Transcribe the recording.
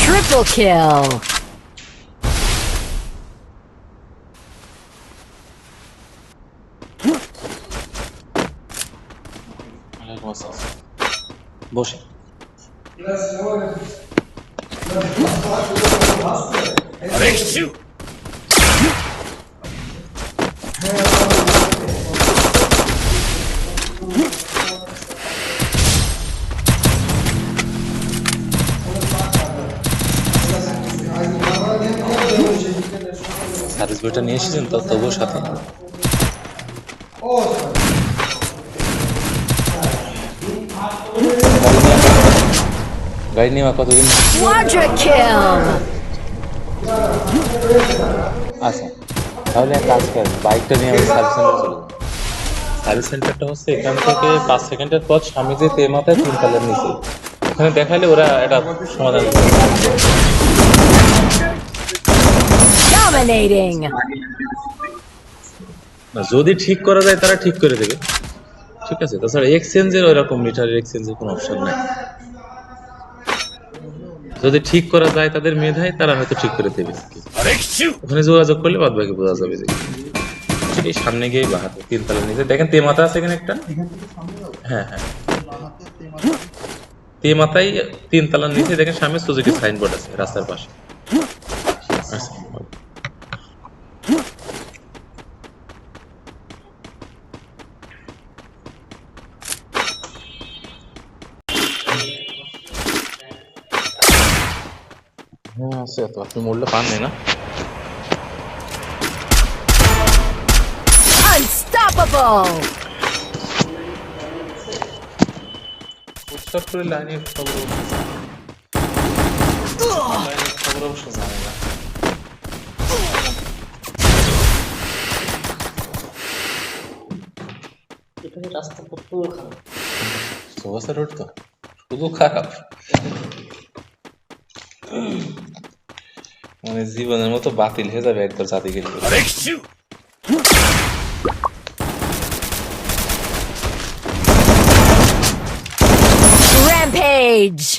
Triple kill. বসে service বইটা নিয়ে এসেছেন তো তবুও সাথে গাড়ি নেওয়া কতদিন আচ্ছা তাহলে এক কাজ করেন বাইকটা নিয়ে আমি সার্ভিস সেন্টার চলে যাবো সার্ভিস সেন্টারটা হচ্ছে এখান থেকে 5 সেকেন্ডের পর স্বামী যে তে মাথায় 3 তলার নিচে ওখানে দেখাইলে ওরা একটা সমাধান যদি ঠিক করা যায় তারা ঠিক করে দেবে ঠিক আছে তাছাড়া এক্সচেঞ্জের ওইরকম মিটারের এক্সচেঞ্জের কোনো অপশন নাই যদি ঠিক করা যায় তাদের মেধায় তারা হয়তো ঠিক করে দেবে ওখানে যোগাযোগ করলে বাদ বাকি বোঝা যাবে যে এই সামনে গিয়ে বাহাতে 3 তলার নিচে দেখেন তে মাথা আছে এখানে একটা হ্যাঁ হ্যাঁ তে মাথায় 3 তলার নিচে দেখেন সামনে সুজুকি সাইনবোর্ড আছে রাস্তার পাশে হ্যাঁ আছে তো আপনি মূল্য পাননি না Unstoppable! উৎসব করে লাইনের খবর অবশ্য জানে না রাস্তা কত খারাপ সোবাসা রোড তো শুধু খারাপ মানে জীবনের মতো বাতিল হয়ে যাবে একবার জাতি গেলে Rampage!